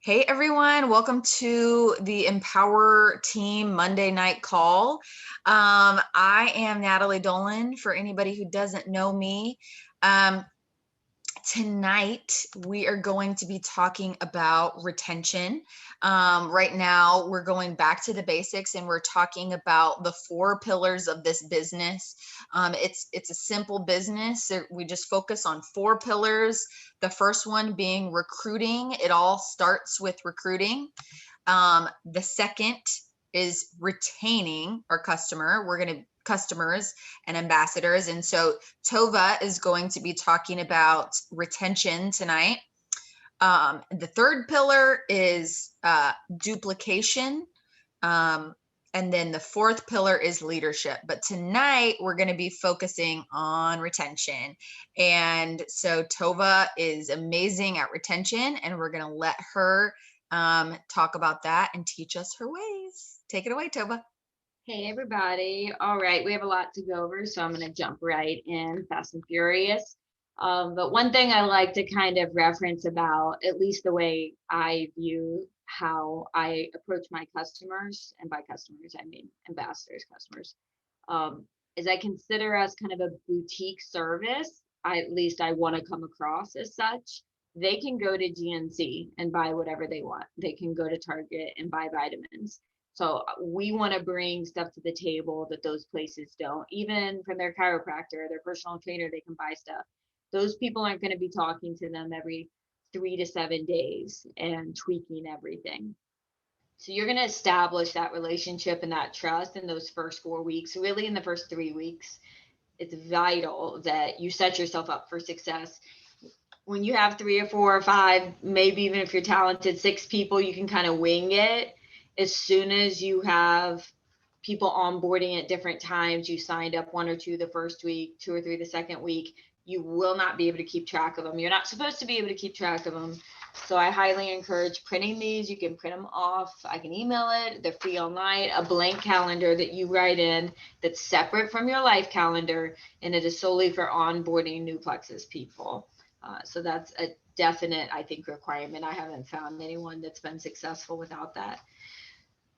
Hey everyone, welcome to the Empower Team Monday Night Call. I am Natalie Dolan, for anybody who doesn't know me. Tonight, we are going to be talking about retention. Right now, we're going back to the basics and we're talking about the 4 pillars of this business. It's a simple business. We just focus on 4 pillars. The first one being recruiting. It all starts with recruiting. The second is retaining our customers and ambassadors. And so Tova is going to be talking about retention tonight. The third pillar is duplication. And then the fourth pillar is leadership. But tonight we're going to be focusing on retention. And so Tova is amazing at retention, and we're going to let her talk about that and teach us her ways. Take it away, Tova. Hey, everybody. All right, we have a lot to go over, so I'm going to jump right in, fast and furious. But one thing I like to kind of reference about, at least the way I view how I approach my customers, and by customers, I mean ambassadors, customers, is I consider us kind of a boutique service. At least I want to come across as such. They can go to GNC and buy whatever they want. They can go to Target and buy vitamins. So we want to bring stuff to the table that those places don't. Even from their chiropractor, their personal trainer, they can buy stuff. Those people aren't going to be talking to them every 3 to 7 days and tweaking everything. So you're going to establish that relationship and that trust in those first 4 weeks. Really, in the first 3 weeks, it's vital that you set yourself up for success. When you have 3 or 4 or 5, maybe even if you're talented, 6 people, you can kind of wing it. As soon as you have people onboarding at different times, you signed up 1 or 2 the first week, 2 or 3 the second week, you will not be able to keep track of them. You're not supposed to be able to keep track of them. So I highly encourage printing these. You can print them off. I can email it. They're free online. A blank calendar that you write in that's separate from your life calendar, and it is solely for onboarding new Plexus people. So that's a definite, I think, requirement. I haven't found anyone that's been successful without that.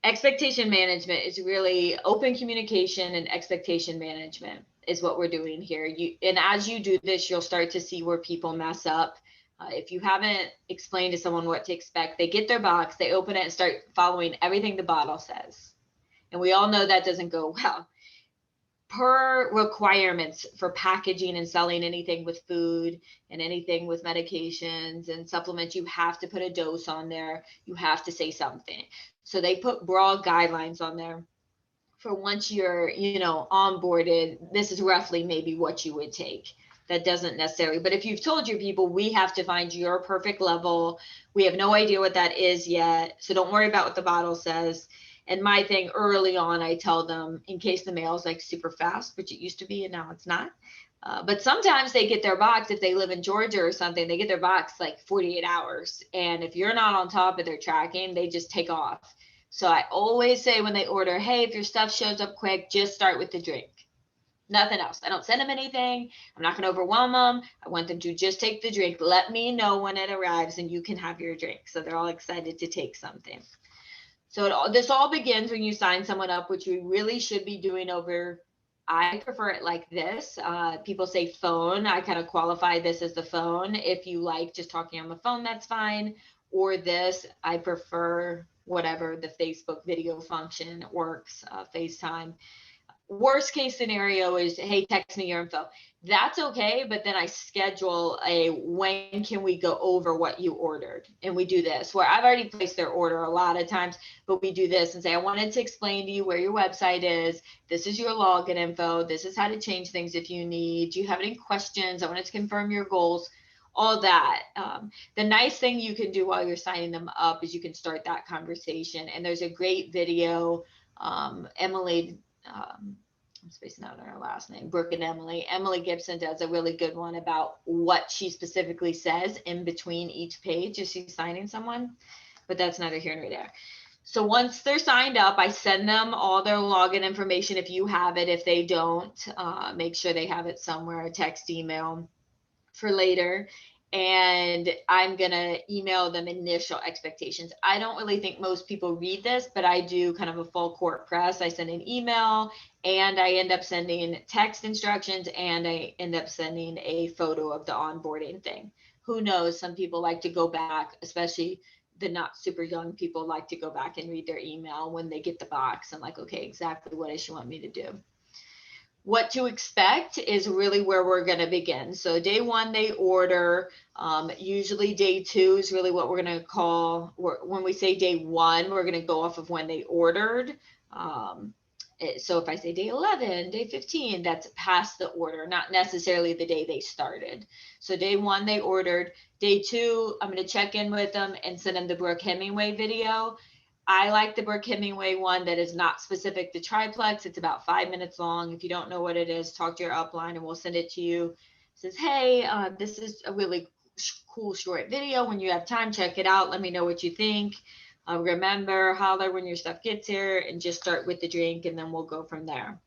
Expectation management is really open communication, and expectation management is what we're doing here. And as you do this, you'll start to see where people mess up. If you haven't explained to someone what to expect, they get their box, they open it and start following everything the bottle says. And we all know that doesn't go well. Per requirements for packaging and selling anything with food and anything with medications and supplements, you have to put a dose on there. You have to say something. So they put broad guidelines on there for once you're, onboarded. This is roughly maybe what you would take. That doesn't necessarily, but if you've told your people, we have to find your perfect level. We have no idea what that is yet. So don't worry about what the bottle says. And my thing early on, I tell them, in case the mail's like super fast, which it used to be and now it's not. But sometimes they get their box, if they live in Georgia or something, they get their box like 48 hours. And if you're not on top of their tracking, they just take off. So I always say when they order, hey, if your stuff shows up quick, just start with the drink. Nothing else. I don't send them anything. I'm not going to overwhelm them. I want them to just take the drink. Let me know when it arrives and you can have your drink. So they're all excited to take something. So this all begins when you sign someone up, which we really should be doing over. I prefer it like this. People say phone. I kind of qualify this as the phone. If you like just talking on the phone, that's fine. Or this, I prefer whatever the Facebook video function works, FaceTime. Worst case scenario is, hey, text me your info. That's okay, but then I schedule a when can we go over what you ordered, and we do this where I've already placed their order a lot of times, but we do this and say, I wanted to explain to you where your website is. This is your login info. This is how to change things if you need. Do you have any questions? I wanted to confirm your goals. All that. The nice thing you can do while you're signing them up is you can start that conversation. And there's a great video. Emily, I'm spacing out on her last name, Brooke and Emily Gibson does a really good one about what she specifically says in between each page as she's signing someone, but that's neither here nor there. So once they're signed up, I send them all their login information. If you have it, if they don't, make sure they have it somewhere, text, email for later. and I'm going to email them initial expectations. I don't really think most people read this, but I do kind of a full court press. I send an email, and I end up sending text instructions, and I end up sending a photo of the onboarding thing. Who knows? Some people like to go back, especially the not super young people like to go back and read their email when they get the box. I'm like, okay, exactly what does she want me to do? What to expect is really where we're going to begin. So day one, they order. Usually day two is really what we're going to call, when we say day one, we're going to go off of when they ordered. So if I say day 11, day 15, that's past the order, not necessarily the day they started. So day one, they ordered. Day two, I'm going to check in with them and send them the Brooke Hemingway video. I like the Brooke Hemingway one that is not specific to triplex. It's about 5 minutes long. If you don't know what it is, talk to your upline and we'll send it to you. It says, hey, this is a really cool short video. When you have time, check it out. Let me know what you think. Remember, holler when your stuff gets here, and just start with the drink, and then we'll go from there.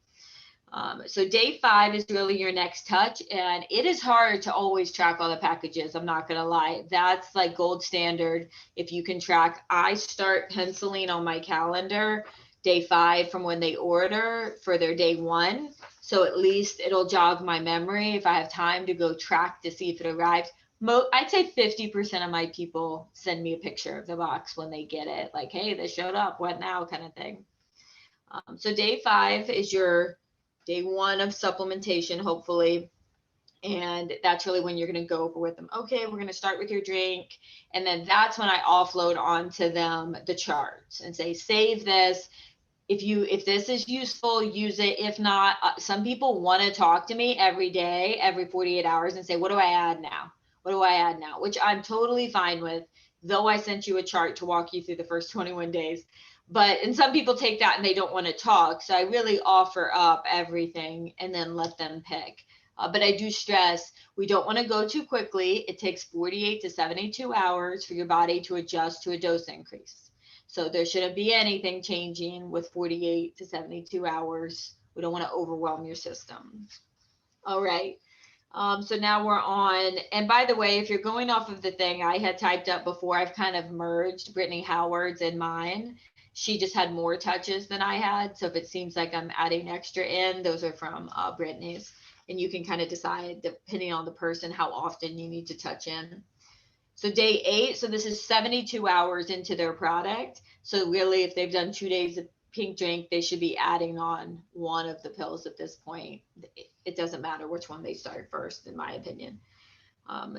So day 5 is really your next touch, and it is hard to always track all the packages. I'm not going to lie. That's like gold standard. If you can track, I start penciling on my calendar day 5 from when they order for their day 1. So at least it'll jog my memory if I have time to go track to see if it arrives. I'd say 50% of my people send me a picture of the box when they get it. Like, hey, this showed up. What now? Kind of thing. So day 5 is your day 1 of supplementation, hopefully. And that's really when you're going to go over with them. Okay, we're going to start with your drink. And then that's when I offload onto them the charts and say, save this. If this is useful, use it. If not, some people want to talk to me every day, every 48 hours and say, what do I add now? What do I add now? Which I'm totally fine with, though I sent you a chart to walk you through the first 21 days. And some people take that and they don't want to talk. So I really offer up everything and then let them pick. But I do stress, we don't want to go too quickly. It takes 48 to 72 hours for your body to adjust to a dose increase. So there shouldn't be anything changing with 48 to 72 hours. We don't want to overwhelm your system. All right. So now we're on, and by the way, if you're going off of the thing I had typed up before, I've kind of merged Brittany Howard's and mine. She just had more touches than I had. So if it seems like I'm adding extra in, those are from Brittany's. And you can kind of decide, depending on the person, how often you need to touch in. So day 8, so this is 72 hours into their product. So really, if they've done 2 days of pink drink, they should be adding on one of the pills at this point. It doesn't matter which one they start first, in my opinion.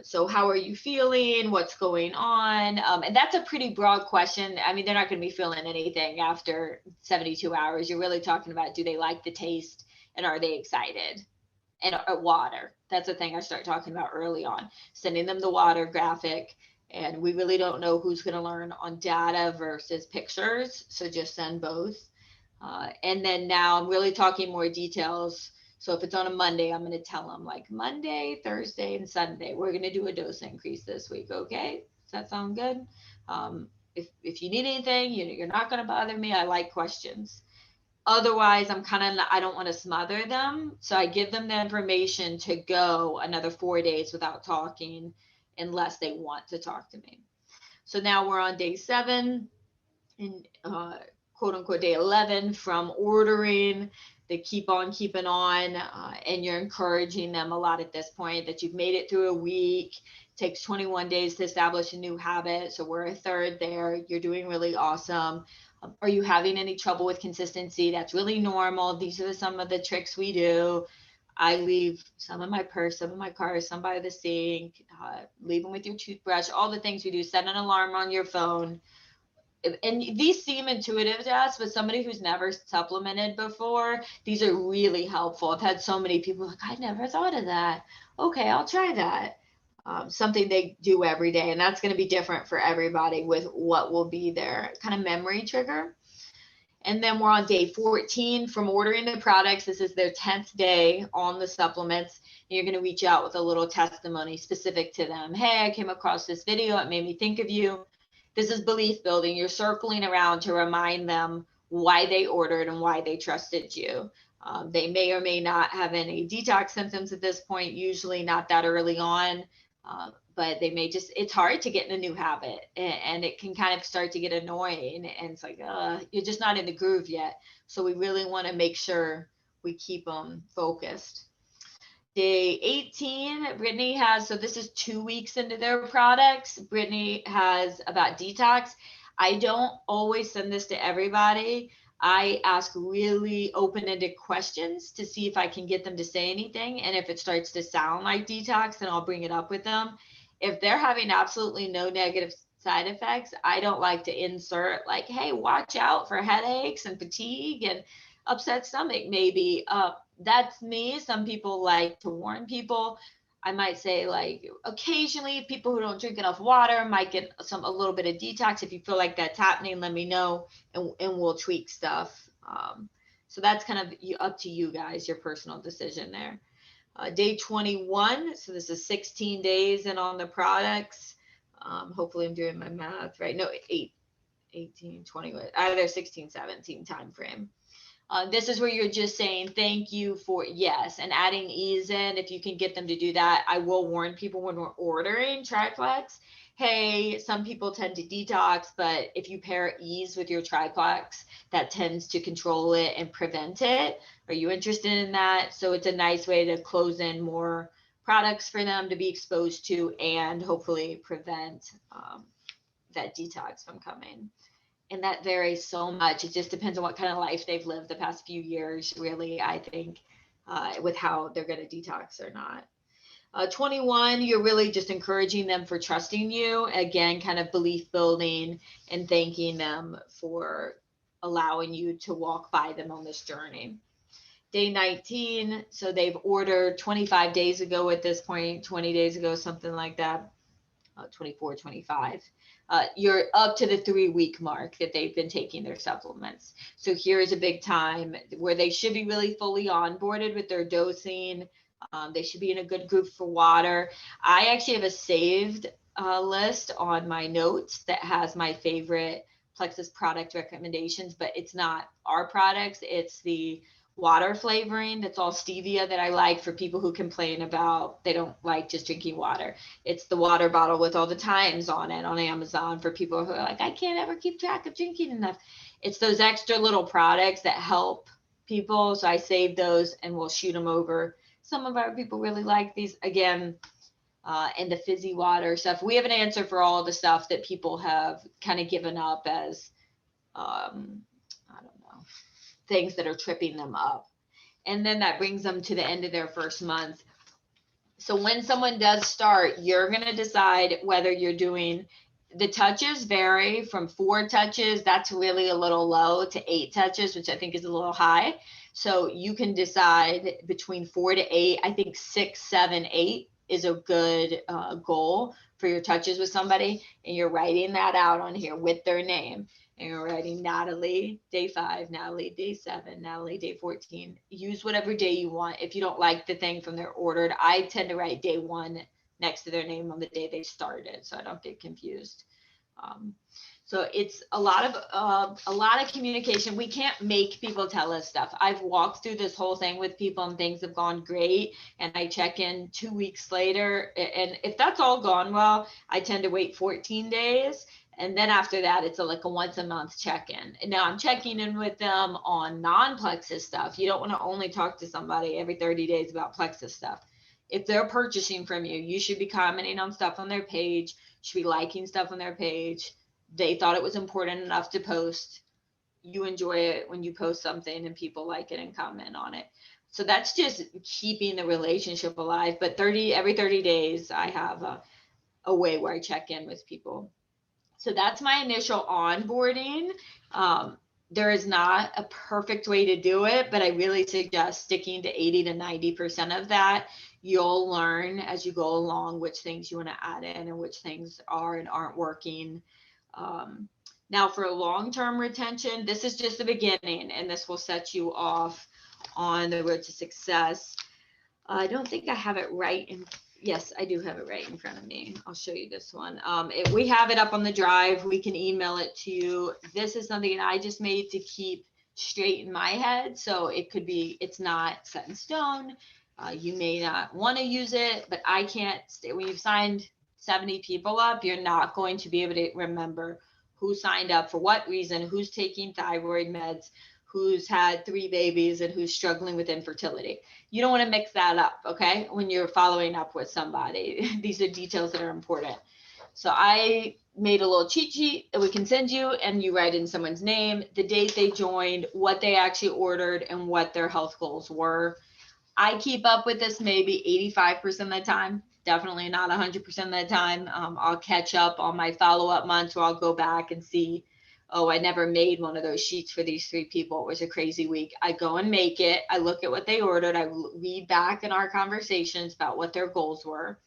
So how are you feeling? What's going on? And that's a pretty broad question. I mean, they're not going to be feeling anything after 72 hours. You're really talking about, do they like the taste and are they excited? And water. That's the thing I start talking about early on, sending them the water graphic. And we really don't know who's going to learn on data versus pictures. So just send both. And then now I'm really talking more details. So if it's on a Monday, I'm going to tell them like Monday, Thursday, and Sunday, we're going to do a dose increase this week. Okay. Does that sound good? If you need anything, you're not going to bother me. I like questions. Otherwise, I don't want to smother them. So I give them the information to go another 4 days without talking unless they want to talk to me. So now we're on day 7 and quote unquote day 11 from ordering. They keep on keeping on, and you're encouraging them a lot at this point that you've made it through a week. It takes 21 days to establish a new habit. So we're a third there. You're doing really awesome. Are you having any trouble with consistency? That's really normal. These are some of the tricks we do. I leave some in my purse, some in my car, some by the sink, leave them with your toothbrush, all the things we do. Set an alarm on your phone. And these seem intuitive to us, but somebody who's never supplemented before, these are really helpful. I've had so many people like, I never thought of that. Okay, I'll try that. Something they do every day. And that's going to be different for everybody with what will be their kind of memory trigger. And then we're on day 14 from ordering the products. This is their 10th day on the supplements. And you're going to reach out with a little testimony specific to them. Hey, I came across this video. It made me think of you. This is belief building. You're circling around to remind them why they ordered and why they trusted you. They may or may not have any detox symptoms at this point, usually not that early on. but they may just, it's hard to get in a new habit, and it can kind of start to get annoying, and it's like, you're just not in the groove yet. So we really want to make sure we keep them focused. Day 18, Brittany has, so this is 2 weeks into their products. Brittany has about detox. I don't always send this to everybody. I ask really open-ended questions to see if I can get them to say anything. And if it starts to sound like detox, then I'll bring it up with them. If they're having absolutely no negative side effects, I don't like to insert like, hey, watch out for headaches and fatigue and upset stomach, maybe. That's me. Some people like to warn people. I might say, like, occasionally people who don't drink enough water might get a little bit of detox. If you feel like that's happening, let me know, and we'll tweak stuff. So that's kind of up to you guys, your personal decision there. Day 21, so this is 16 days in on the products. Hopefully I'm doing my math right. No, 18, 20, either 16, 17 time frame. This is where you're just saying thank you for yes, and adding ease in. If you can get them to do that, I will warn people when we're ordering Triplex. Hey, some people tend to detox, but if you pair ease with your Triplex, that tends to control it and prevent it. Are you interested in that? So it's a nice way to close in more products for them to be exposed to, and hopefully prevent that detox from coming. And that varies so much. It just depends on what kind of life they've lived the past few years, really, I think, with how they're going to detox or not. 21, you're really just encouraging them for trusting you. Again, kind of belief building and thanking them for allowing you to walk by them on this journey. Day 19, so they've ordered 25 days ago at this point, 20 days ago, something like that, 24, 25. You're up to the 3-week mark that they've been taking their supplements. So here's a big time where they should be really fully onboarded with their dosing. They should be in a good group for water. I actually have a saved list on my notes that has my favorite Plexus product recommendations, but it's not our products. It's the water flavoring that's all stevia that I like for people who complain about they don't like just drinking water. It's the water bottle with all the times on it on Amazon for people who are like, I can't ever keep track of drinking enough. It's those extra little products that help people. So I save those and we'll shoot them over. Some of our people really like these, again, and the fizzy water stuff. We have an answer for all the stuff that people have kind of given up as, I don't know, things that are tripping them up. And then that brings them to the end of their first month. So when someone does start, you're going to decide whether you're doing, the touches vary from 4 touches, that's really a little low, to 8 touches, which I think is a little high. So you can decide between 4 to 8. I think 6, 7, 8 is a good goal for your touches with somebody. And you're writing that out on here with their name. And you're writing Natalie, day 5, Natalie, day 7, Natalie, day 14. Use whatever day you want. If you don't like the thing from their ordered, I tend to write day 1 next to their name on the day they started, so I don't get confused. So it's a lot of communication. We can't make people tell us stuff. I've walked through this whole thing with people and things have gone great, and I check in 2 weeks later, and if that's all gone well, I tend to wait 14 days. And then after that, it's like a once a month check-in. And now I'm checking in with them on non-Plexus stuff. You don't want to only talk to somebody every 30 days about Plexus stuff. If they're purchasing from you, you should be commenting on stuff on their page, should be liking stuff on their page. They thought it was important enough to post. You enjoy it when you post something and people like it and comment on it. So that's just keeping the relationship alive. But every 30 days, I have a way where I check in with people. So that's my initial onboarding. There is not a perfect way to do it, but I really suggest sticking to 80 to 90% of that. You'll learn as you go along which things you want to add in and which things are and aren't working. Now for long-term retention, this is just the beginning, and this will set you off on the road to success. I don't think I have it right in. Yes, I do have it right in front of me. I'll show you this one. We have it up on the drive. We can email it to you. This is something I just made to keep straight in my head. So it could be, it's not set in stone. You may not want to use it, but I can't stay. When you've signed 70 people up, you're not going to be able to remember who signed up for what reason, who's taking thyroid meds, who's had 3 babies, and who's struggling with infertility. You don't want to mix that up, okay? When you're following up with somebody, these are details that are important. So I made a little cheat sheet that we can send you, and you write in someone's name, the date they joined, what they actually ordered, and what their health goals were. I keep up with this maybe 85% of the time, definitely not 100% of the time. I'll catch up on my follow-up months, or I'll go back and see, oh, I never made one of those sheets for these 3 people. It was a crazy week. I go and make it. I look at what they ordered. I read back in our conversations about what their goals were.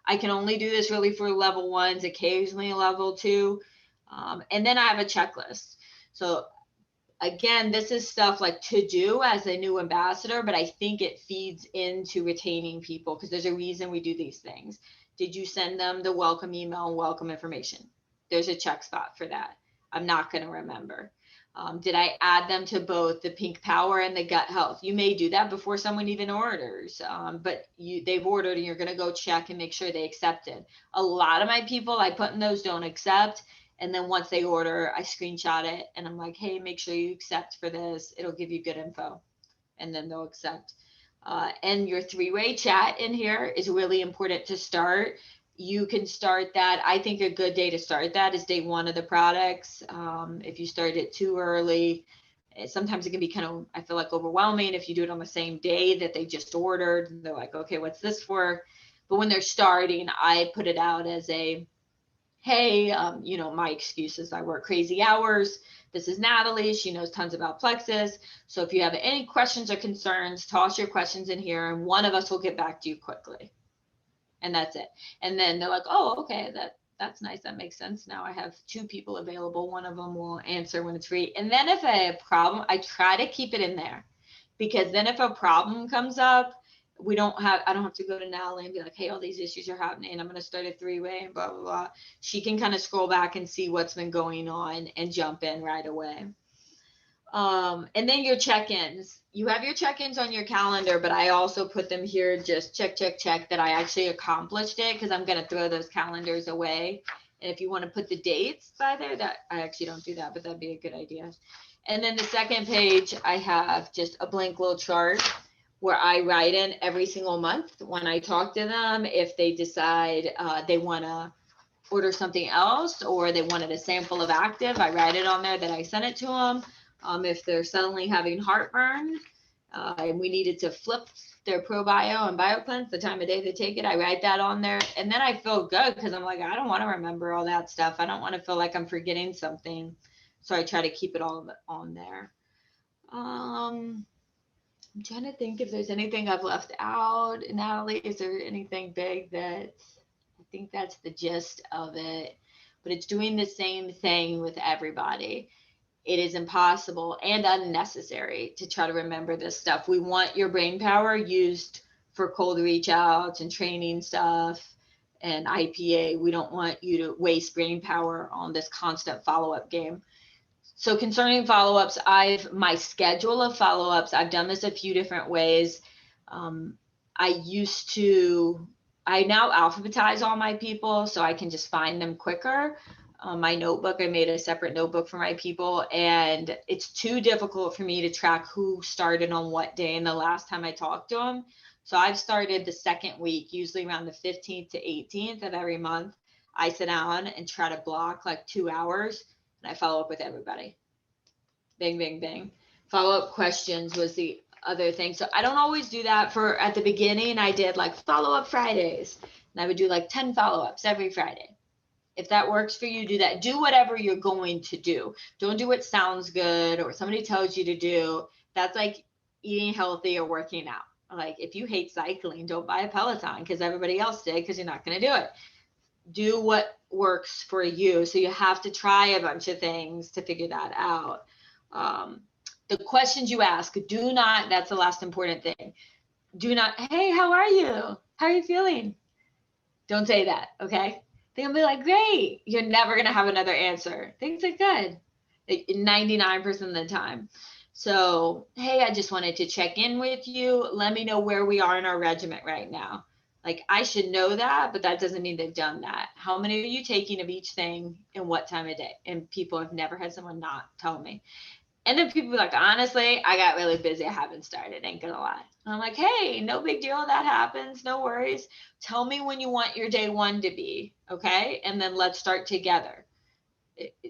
I can only do this really for level 1s, occasionally level 2. And then I have a checklist. So again, this is stuff like to do as a new ambassador, but I think it feeds into retaining people because there's a reason we do these things. Did you send them the welcome email and welcome information? There's a check spot for that. I'm not going to remember. Did I add them to both the Pink Power and the Gut Health? You may do that before someone even orders, but they've ordered and you're going to go check and make sure they accepted. A lot of my people I put in those don't accept. And then once they order, I screenshot it and I'm like, hey, make sure you accept for this. It'll give you good info. And then they'll accept. And your 3-way chat in here is really important to start. You can start that. I think a good day to start that is day 1 of the products. If you start it too early, sometimes it can be kind of, I feel like, overwhelming if you do it on the same day that they just ordered. They're like, okay, what's this for? But when they're starting, I put it out as a, hey, my excuse is I work crazy hours. This is Natalie. She knows tons about Plexus. So if you have any questions or concerns, toss your questions in here and one of us will get back to you quickly. And that's it. And then they're like, oh, okay, that's nice. That makes sense. Now I have 2 people available. One of them will answer when it's free. And then if I have a problem, I try to keep it in there because then if a problem comes up, I don't have to go to Natalie and be like, hey, all these issues are happening. I'm going to start a 3-way and blah, blah, blah. She can kind of scroll back and see what's been going on and jump in right away. And then your check-ins. You have your check-ins on your calendar, but I also put them here, just check that I actually accomplished it because I'm going to throw those calendars away. And if you want to put the dates by there, that I actually don't do that, but that'd be a good idea. And then the second page, I have just a blank little chart where I write in every single month when I talk to them, if they decide they want to order something else or they wanted a sample of active, I write it on there that I sent it to them. If they're suddenly having heartburn and we needed to flip their ProBio and BioCleanse, the time of day they take it, I write that on there. And then I feel good because I'm like, I don't want to remember all that stuff. I don't want to feel like I'm forgetting something. So I try to keep it all on there. I'm trying to think if there's anything I've left out. Natalie, is there anything big that I think that's the gist of it? But it's doing the same thing with everybody. It is impossible and unnecessary to try to remember this stuff. We want your brain power used for cold reach outs and training stuff and IPA. We don't want you to waste brain power on this constant follow-up game. So concerning follow-ups, my schedule of follow-ups, I've done this a few different ways. I now alphabetize all my people so I can just find them quicker. My notebook, I made a separate notebook for my people, and it's too difficult for me to track who started on what day and the last time I talked to them. So I've started the second week, usually around the 15th to 18th of every month. I sit down and try to block like 2 hours and I follow up with everybody. Bang, bang, bang. Follow-up questions was the other thing. So I don't always do that. At the beginning, I did like follow-up Fridays, and I would do like 10 follow-ups every Friday. If that works for you, do that. Do whatever you're going to do. Don't do what sounds good or somebody tells you to do. That's like eating healthy or working out. Like if you hate cycling, don't buy a Peloton because everybody else did, because you're not going to do it. Do what works for you. So you have to try a bunch of things to figure that out. The questions you ask, that's the last important thing. Do not, hey, how are you? How are you feeling? Don't say that, okay? They're gonna be like, great. You're never gonna have another answer. Things are good 99% of the time. So, hey, I just wanted to check in with you. Let me know where we are in our regimen right now. Like, I should know that, but that doesn't mean they've done that. How many are you taking of each thing and what time of day? And people have never had someone not tell me. And then people be like, honestly, I got really busy. I haven't started, ain't gonna lie. And I'm like, hey, no big deal. That happens. No worries. Tell me when you want your day one to be. Okay. And then let's start together.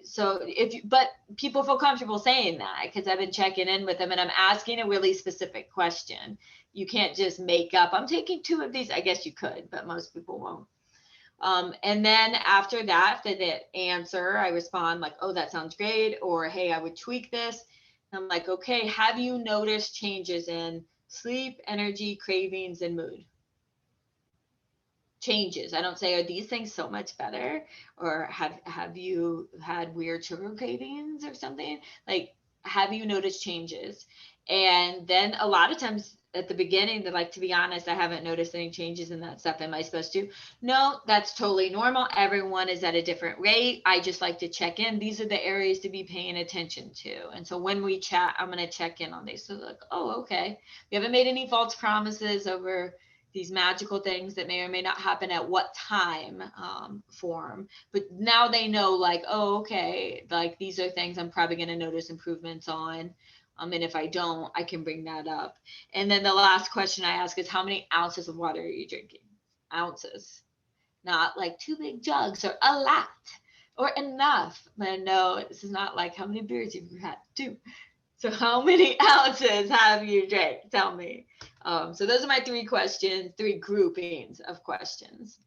So but people feel comfortable saying that because I've been checking in with them and I'm asking a really specific question. You can't just make up, I'm taking 2 of these. I guess you could, but most people won't. And then after that, for the answer, I respond like, oh, that sounds great. Or, hey, I would tweak this. And I'm like, okay, have you noticed changes in sleep, energy, cravings, and mood? Changes. I don't say, are these things so much better? Or have you had weird sugar cravings or something? Like, have you noticed changes? And then a lot of times at the beginning, they're like, to be honest, I haven't noticed any changes in that stuff. Am I supposed to? No, that's totally normal. Everyone is at a different rate. I just like to check in. These are the areas to be paying attention to. And so when we chat, I'm going to check in on these. So like, oh, okay. We haven't made any false promises over these magical things that may or may not happen at what time form. But now they know like, oh, okay, like these are things I'm probably going to notice improvements on. And if I don't, I can bring that up. And then the last question I ask is, how many ounces of water are you drinking? Ounces, not like 2 big jugs or a lot or enough. But no, this is not like how many beers you've had. 2. So how many ounces have you drank? Tell me. So those are my 3 questions, 3 groupings of questions.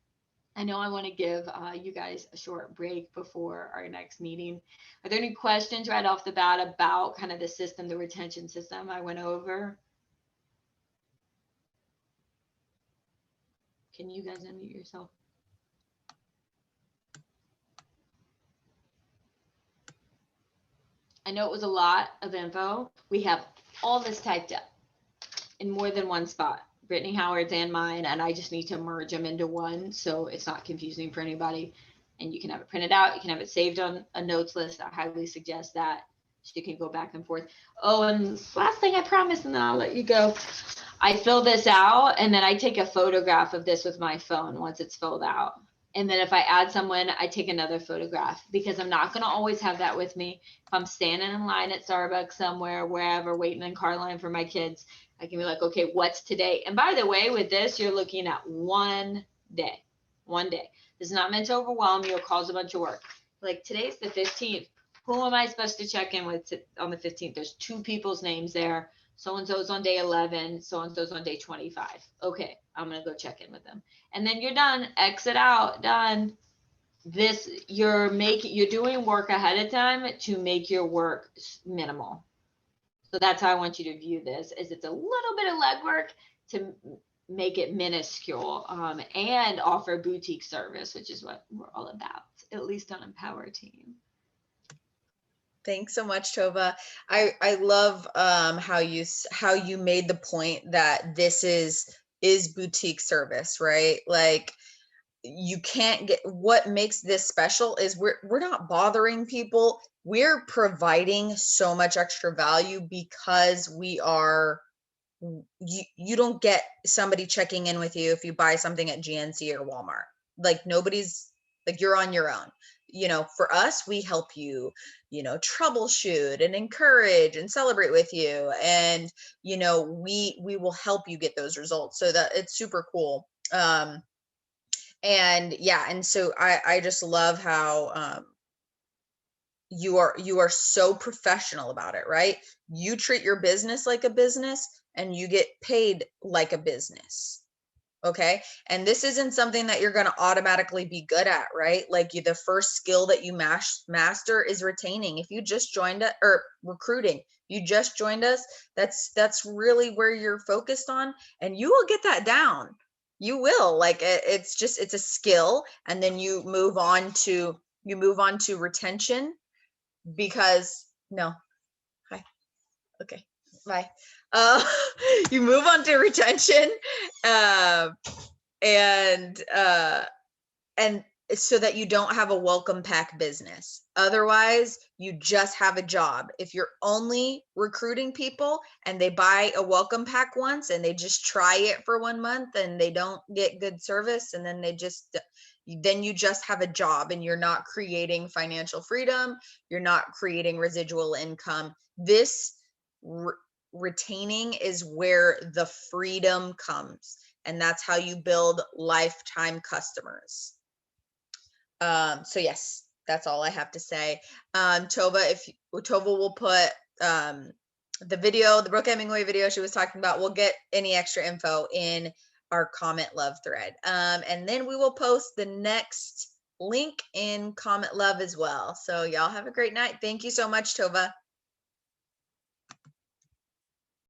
I know I want to give you guys a short break before our next meeting. Are there any questions right off the bat about kind of the system, the retention system I went over? Can you guys unmute yourself? I know it was a lot of info. We have all this typed up in more than one spot. Brittany Howard's and mine, and I just need to merge them into one so it's not confusing for anybody. And you can have it printed out. You can have it saved on a notes list. I highly suggest that so you can go back and forth. Oh, and last thing I promise, and then I'll let you go. I fill this out, and then I take a photograph of this with my phone once it's filled out. And then if I add someone, I take another photograph because I'm not going to always have that with me. If I'm standing in line at Starbucks somewhere, wherever, waiting in car line for my kids, I can be like, okay, what's today? And by the way, with this, you're looking at one day. This is not meant to overwhelm you or cause a bunch of work. Like today's the 15th. Who am I supposed to check in with on the 15th? There's 2 people's names there. So-and-so's on day 11, so-and-so's on day 25. Okay, I'm going to go check in with them. And then you're done, exit out, done. This, you're doing work ahead of time to make your work minimal. So that's how I want you to view this, is it's a little bit of legwork to make it minuscule and offer boutique service, which is what we're all about, at least on Empower Team. Thanks so much, Tova. I love how you made the point that this is boutique service, right? Like you can't get, what makes this special is we're not bothering people. We're providing so much extra value because we are, you don't get somebody checking in with you if you buy something at GNC or Walmart. Like nobody's, like you're on your own. You know, for us, we help you, you know, troubleshoot and encourage and celebrate with you. And, you know, we will help you get those results. So that it's super cool. And yeah, and so I just love how you are so professional about it, right? You treat your business like a business and you get paid like a business. Okay. And this isn't something that you're going to automatically be good at, right? Like the first skill that you master is retaining. If you just joined us, or recruiting, you just joined us, that's really where you're focused on, and you will get that down. You will, like it's a skill. And then you move on to retention, because no, hi, okay, bye. You move on to retention, and so that you don't have a welcome pack business. Otherwise, you just have a job. If you're only recruiting people and they buy a welcome pack once and they just try it for 1 month and they don't get good service, and then you just have a job and you're not creating financial freedom, you're not creating residual income. This retaining is where the freedom comes, and that's how you build lifetime customers. So yes, that's all I have to say. Tova will put the video, the Brooke Hemingway video she was talking about, we'll get any extra info in our comment love thread. And then we will post the next link in comment love as well. So y'all have a great night. Thank you so much, Tova.